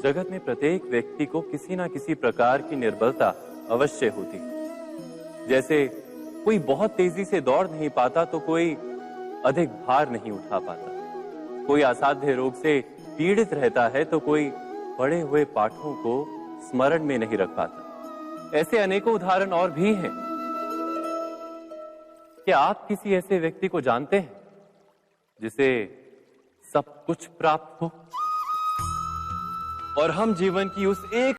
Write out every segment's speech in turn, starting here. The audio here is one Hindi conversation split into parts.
जगत में प्रत्येक व्यक्ति को किसी न किसी प्रकार की निर्बलता अवश्य होती। जैसे कोई बहुत तेजी से दौड़ नहीं पाता तो कोई अधिक भार नहीं उठा पाता, कोई असाध्य रोग से पीड़ित रहता है तो कोई पढ़े हुए पाठों को स्मरण में नहीं रख पाता। ऐसे अनेकों उदाहरण और भी हैं। क्या आप किसी ऐसे व्यक्ति को जानते हैं जिसे सब कुछ प्राप्त हो और हम जीवन की उस एक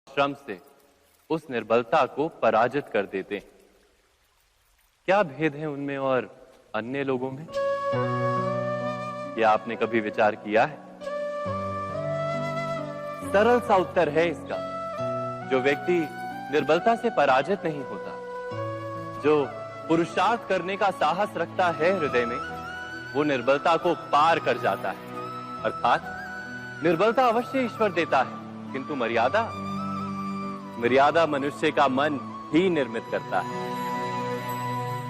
श्रम से उस निर्बलता को पराजित कर देते हैं? क्या भेद है उनमें और अन्य लोगों में? क्या आपने कभी विचार किया है? सरल सा उत्तर है इसका। जो व्यक्ति निर्बलता से पराजित नहीं होता, जो पुरुषार्थ करने का साहस रखता है हृदय में, वो निर्बलता को पार कर जाता है। अर्थात निर्बलता अवश्य ईश्वर देता है, किंतु मर्यादा मनुष्य का मन ही निर्मित करता है।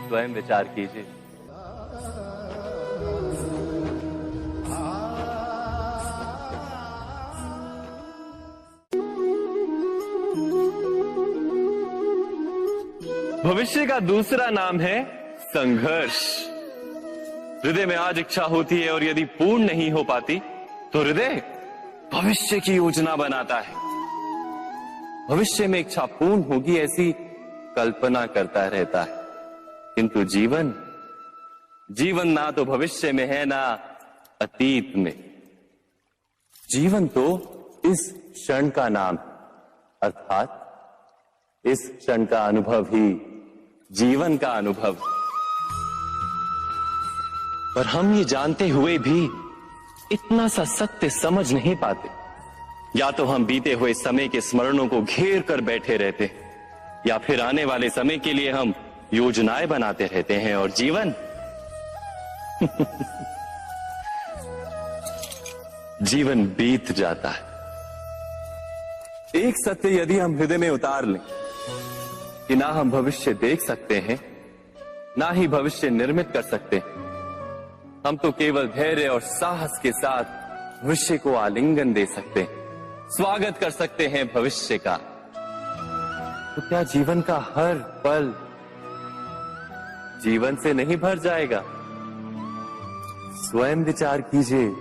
स्वयं विचार कीजिए। भविष्य का दूसरा नाम है संघर्ष। हृदय में आज इच्छा होती है और यदि पूर्ण नहीं हो पाती तो हृदय भविष्य की योजना बनाता है। भविष्य में इच्छा पूर्ण होगी ऐसी कल्पना करता रहता है, किंतु जीवन ना तो भविष्य में है ना अतीत में। जीवन तो इस क्षण का नाम, अर्थात इस क्षण का अनुभव ही जीवन का अनुभव। पर हम ये जानते हुए भी इतना सा सत्य समझ नहीं पाते। या तो हम बीते हुए समय के स्मरणों को घेर कर बैठे रहते हैं, या फिर आने वाले समय के लिए हम योजनाएं बनाते रहते हैं और जीवन जीवन बीत जाता है। एक सत्य यदि हम हृदय में उतार लें कि ना हम भविष्य देख सकते हैं, ना ही भविष्य निर्मित कर सकते हैं, हम तो केवल धैर्य और साहस के साथ भविष्य को आलिंगन दे सकते हैं, स्वागत कर सकते हैं भविष्य का। तो क्या जीवन का हर पल जीवन से नहीं भर जाएगा? स्वयं विचार कीजिए।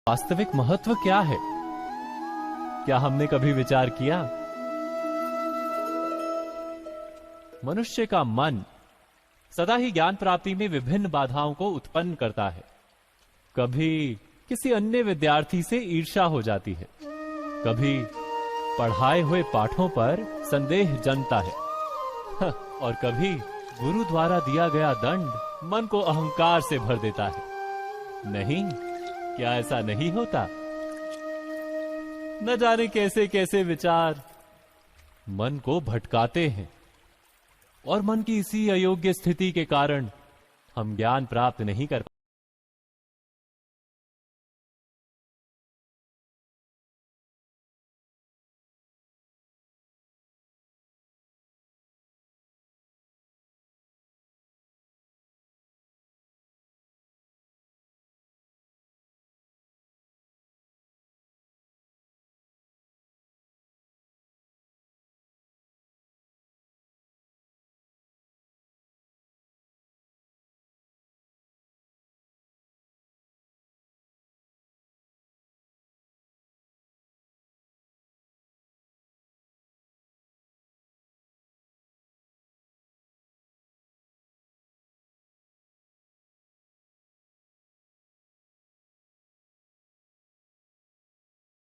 वास्तविक महत्व क्या है? क्या हमने कभी विचार किया? मनुष्य का मन सदा ही ज्ञान प्राप्ति में विभिन्न बाधाओं को उत्पन्न करता है। कभी किसी अन्य विद्यार्थी से ईर्ष्या हो जाती है, कभी पढ़ाए हुए पाठों पर संदेह जन्मता है और कभी गुरु द्वारा दिया गया दंड मन को अहंकार से भर देता है। नहीं, क्या ऐसा नहीं होता? न जाने कैसे कैसे विचार मन को भटकाते हैं और मन की इसी अयोग्य स्थिति के कारण हम ज्ञान प्राप्त नहीं कर पाते।